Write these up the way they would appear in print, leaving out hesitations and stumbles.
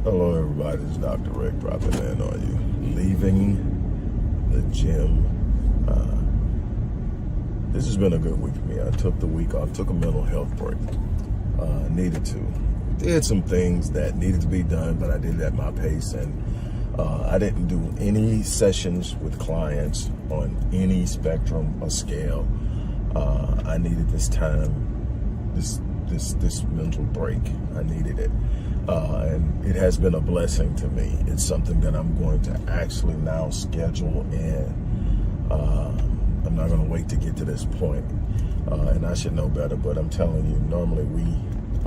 Hello everybody, it's Dr. Rick dropping in on you. Leaving the gym. This has been a good week for me. I took the week off, took a mental health break. Needed to. Did some things that needed to be done, but I did it at my pace, and I didn't do any sessions with clients on any spectrum or scale. I needed this time, this mental break. I needed it. And it has been a blessing to me. It's something that I'm going to actually now schedule in. I'm not going to wait to get to this point. And I should know better, but I'm telling you, normally we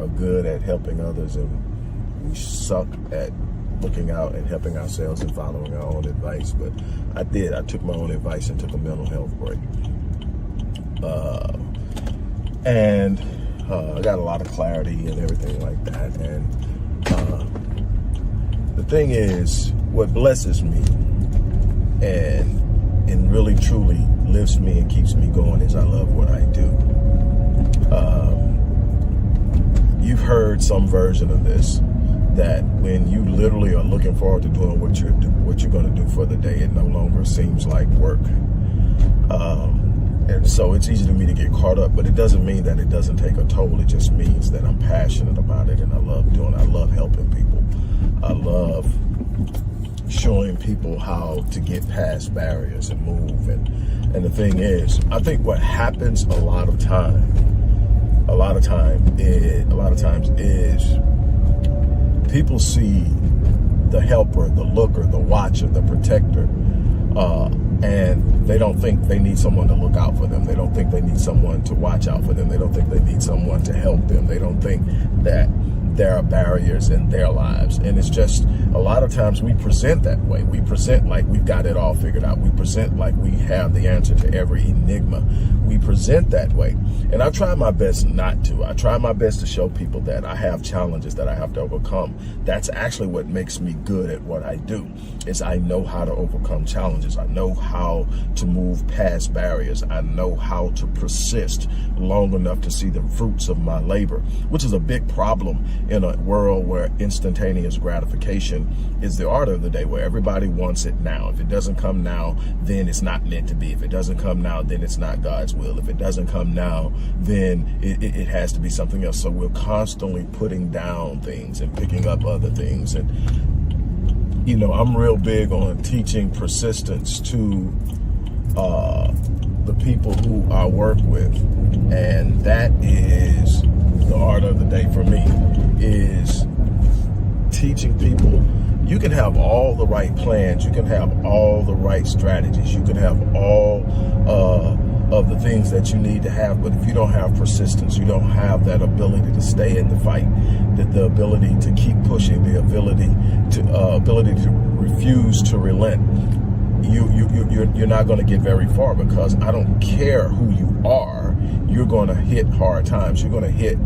are good at helping others and we suck at looking out and helping ourselves and following our own advice. But I did. I took my own advice and took a mental health break. And I got a lot of clarity and everything like that. And the thing is, what blesses me and really truly lifts me and keeps me going is I love what I do. You've heard some version of this, that when you literally are looking forward to doing what you're going to do for the day, it no longer seems like work. And so it's easy to me to get caught up, but it doesn't mean that it doesn't take a toll. It just means that I'm passionate about it and I love doing it. I love helping people. I love showing people how to get past barriers and move. And the thing is, I think what happens a lot of times is people see the helper, the looker, the watcher, the protector, and they don't think they need someone to look out for them. They don't think they need someone to watch out for them. They don't think they need someone to help them. They don't think that there are barriers in their lives. And it's just, a lot of times we present that way. We present like we've got it all figured out. We present like we have the answer to every enigma. We present that way. And I try my best not to. I try my best to show people that I have challenges that I have to overcome. That's actually what makes me good at what I do, is I know how to overcome challenges. I know how to move past barriers. I know how to persist long enough to see the fruits of my labor, which is a big problem in a world where instantaneous gratification is the order of the day, where everybody wants it now. If it doesn't come now, then it's not meant to be. If it doesn't come now, then it's not God's will. If it doesn't come now, then it has to be something else. So we're constantly putting down things and picking up other things. And, you know, I'm real big on teaching persistence to the people who I work with. And that is the art of the day for me, is teaching people. You can have all the right plans, you can have all the right strategies, you can have all of the things that you need to have, but if you don't have persistence, you don't have that ability to stay in the fight, the ability to keep pushing, the ability to refuse to relent, you're not going to get very far, because I don't care who you are, you're going to hit hard times. You're going to hit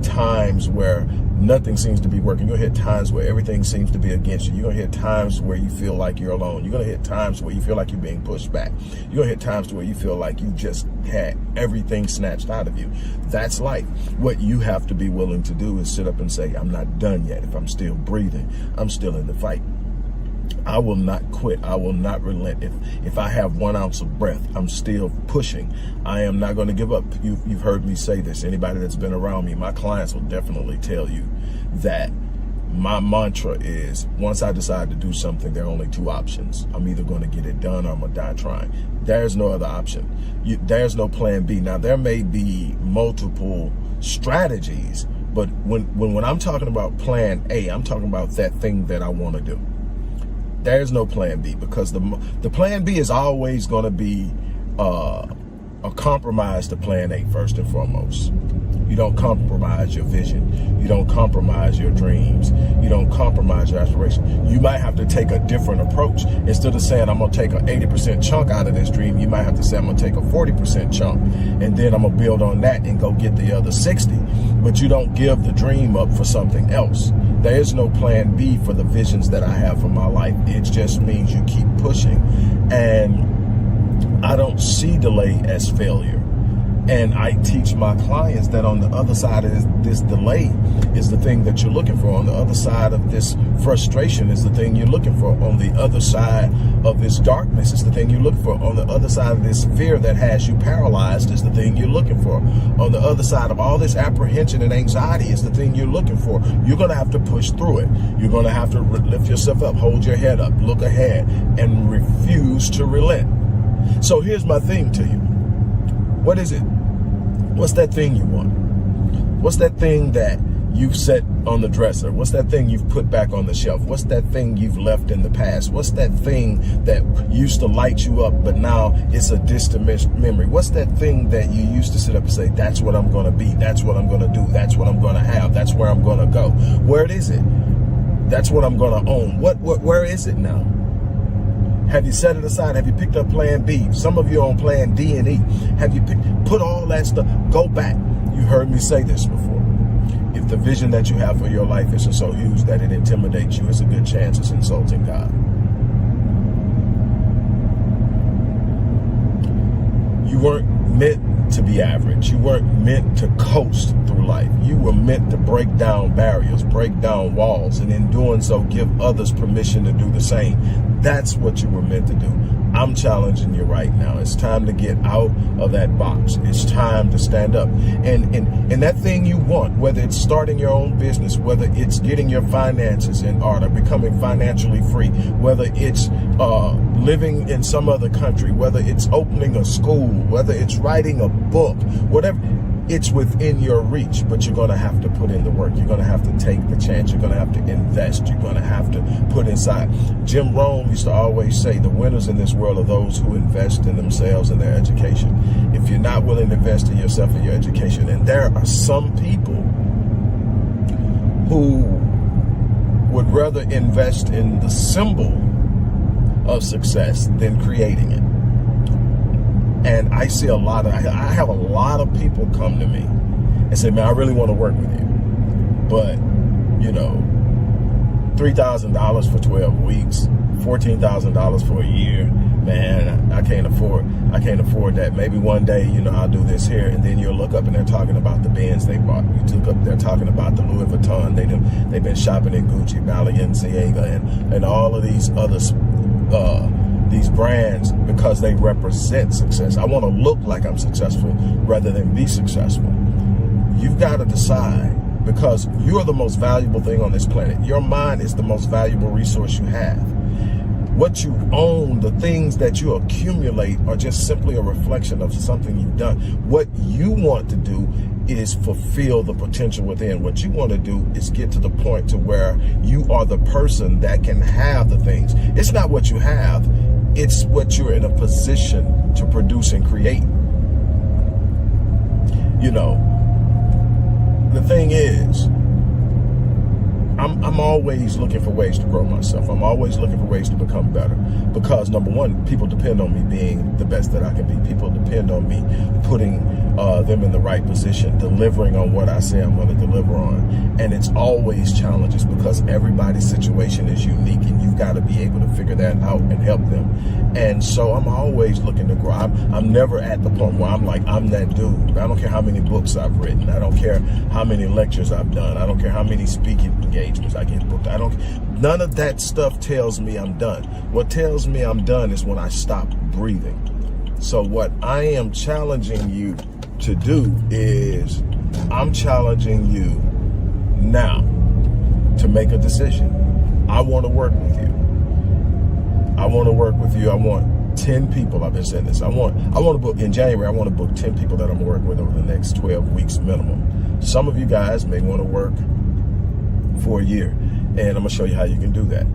times where nothing seems to be working. You're going to hit times where everything seems to be against you. You're going to hit times where you feel like you're alone. You're going to hit times where you feel like you're being pushed back. You're going to hit times where you feel like you just had everything snatched out of you. That's life. What you have to be willing to do is sit up and say, I'm not done yet. If I'm still breathing, I'm still in the fight. I will not quit. I will not relent. If I have 1 ounce of breath, I'm still pushing. I am not going to give up. You've heard me say this. Anybody that's been around me, my clients will definitely tell you that my mantra is, once I decide to do something, there are only 2 options. I'm either going to get it done or I'm going to die trying. There's no other option. There's no plan B. Now, there may be multiple strategies, but when I'm talking about plan A, I'm talking about that thing that I want to do. There's no plan B, because the plan B is always going to be a compromise to plan A first and foremost. You don't compromise your vision. You don't compromise your dreams. You don't compromise your aspiration. You might have to take a different approach. Instead of saying, I'm going to take an 80% chunk out of this dream, you might have to say, I'm going to take a 40% chunk, and then I'm going to build on that and go get the other 60. But you don't give the dream up for something else. There is no plan B for the visions that I have for my life. It just means you keep pushing. And I don't see delay as failure. And I teach my clients that on the other side of this delay is the thing that you're looking for. On the other side of this frustration is the thing you're looking for. On the other side of this darkness is the thing you look for. On the other side of this fear that has you paralyzed is the thing you're looking for. On the other side of all this apprehension and anxiety is the thing you're looking for. You're going to have to push through it. You're going to have to lift yourself up, hold your head up, look ahead, and refuse to relent. So here's my thing to you. What is it? What's that thing you want? What's that thing that you've set on the dresser? What's that thing you've put back on the shelf? What's that thing you've left in the past? What's that thing that used to light you up, but now it's a distant memory? What's that thing that you used to sit up and say, that's what I'm going to be, that's what I'm going to do, that's what I'm going to have, that's where I'm going to go? Where is it? That's what I'm going to own. Where is it now? Have you set it aside? Have you picked up plan B? Some of you are on plan D and E. Have you put all that stuff? Go back. You heard me say this before. If the vision that you have for your life isn't so huge that it intimidates you, it's a good chance it's insulting God. You weren't meant to be average. You weren't meant to coast through life. You were meant to break down barriers, break down walls, and in doing so, give others permission to do the same. That's what you were meant to do. I'm challenging you right now. It's time to get out of that box. It's time to stand up. And that thing you want, whether it's starting your own business, whether it's getting your finances in order, becoming financially free, whether it's living in some other country, whether it's opening a school, whether it's writing a book, whatever, it's within your reach, but you're going to have to put in the work. You're going to have to take the chance. You're going to have to invest. You're going to have to put inside. Jim Rohn used to always say the winners in this world are those who invest in themselves and their education. If you're not willing to invest in yourself and your education, and there are some people who would rather invest in the symbol of success than creating it. And I see I have a lot of people come to me and say, man, I really want to work with you. But, you know, $3,000 for 12 weeks, $14,000 for a year, man, I can't afford that. Maybe one day, you know, I'll do this here. And then you'll look up and they're talking about the Benz they bought. You look up, they're talking about the Louis Vuitton. They've been shopping in Gucci, Balenciaga, and all of these others, these brands, because they represent success. I want to look like I'm successful rather than be successful. You've got to decide, because you're the most valuable thing on this planet. Your mind is the most valuable resource you have. What you own, the things that you accumulate, are just simply a reflection of something you've done. What you want to do is fulfill the potential within. What you want to do is get to the point to where you are the person that can have the things. It's not what you have, it's what you're in a position to produce and create. You know, the thing is, I'm always looking for ways to grow myself. I'm always looking for ways to become better, because number one, people depend on me being the best that I can be. People depend on me putting them in the right position, delivering on what I say I'm going to deliver on. And it's always challenges, because everybody's situation is unique, and you've got to be able to figure that out and help them. And so I'm always looking to grow. I'm never at the point where I'm like, I'm that dude. I don't care how many books I've written. I don't care how many lectures I've done. I don't care how many speaking engagements I get booked. None of that stuff tells me I'm done. What tells me I'm done is when I stop breathing. So what I am challenging you to do is, I'm challenging you now to make a decision. I want to work with you. I want to work with you. I want 10 people. I've been saying this. I want to book in January. I want to book 10 people that I'm going to work with over the next 12 weeks minimum. Some of you guys may want to work for a year, and I'm going to show you how you can do that.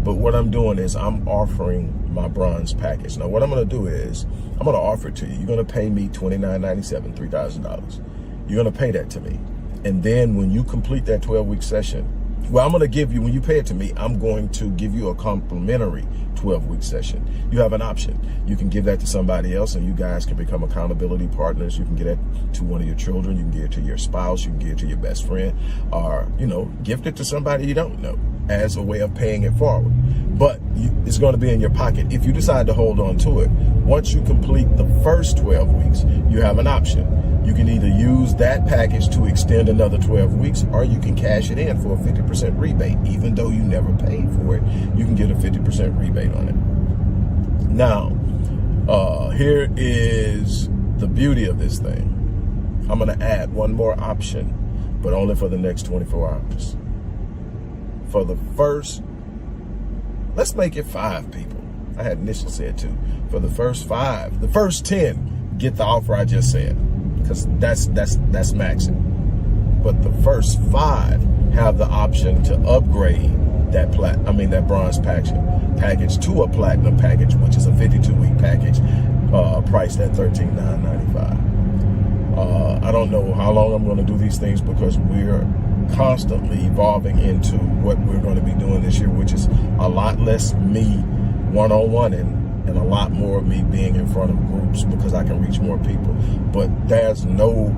But what I'm doing is I'm offering my bronze package. Now, what I'm going to do is I'm going to offer it to you. You're going to pay me $29.97, $3,000. You're going to pay that to me. And then when you complete that 12-week session, well, I'm going to give you, when you pay it to me, I'm going to give you a complimentary 12-week session. You have an option. You can give that to somebody else, and you guys can become accountability partners. You can give it to one of your children. You can give it to your spouse. You can give it to your best friend, or, you know, gift it to somebody you don't know as a way of paying it forward. but it's going to be in your pocket if you decide to hold on to it. Once you complete the first 12 weeks, you have an option. You can either use that package to extend another 12 weeks, or you can cash it in for a 50% rebate. Even though you never paid for it, you can get a 50% rebate on it. Now, here is the beauty of this thing. I'm going to add one more option, but only for the next 24 hours. For the first, let's make it 5 people. I had initially said 2. For the first 5, the first 10 get the offer I just said, because that's maxing. But the first 5 have the option to upgrade that bronze package to a platinum package, which is a 52-week package, priced at $13,995. I don't know how long I'm going to do these things, because we're constantly evolving into what we're going to be doing this year, which is a lot less me one-on-one and a lot more of me being in front of groups, because I can reach more people. But there's no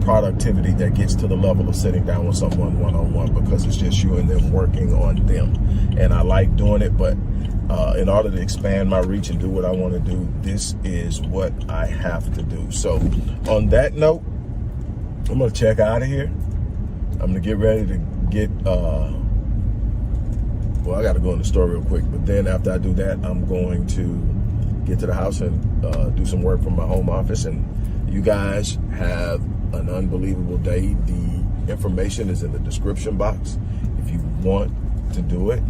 productivity that gets to the level of sitting down with someone one-on-one, because it's just you and them working on them. And I like doing it, but in order to expand my reach and do what I want to do, this is what I have to do. So on that note, I'm going to check out of here. I'm going to get ready to get, well, I got to go in the store real quick. But then after I do that, I'm going to get to the house and do some work from my home office. And you guys have an unbelievable day. The information is in the description box if you want to do it.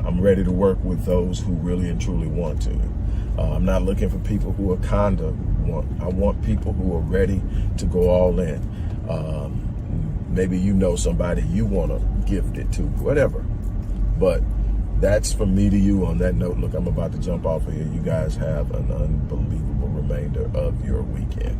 I'm ready to work with those who really and truly want to. I'm not looking for people who are I want people who are ready to go all in. Maybe you know somebody you want to gift it to, whatever. But that's from me to you. On that note, look, I'm about to jump off of here. You guys have an unbelievable remainder of your weekend.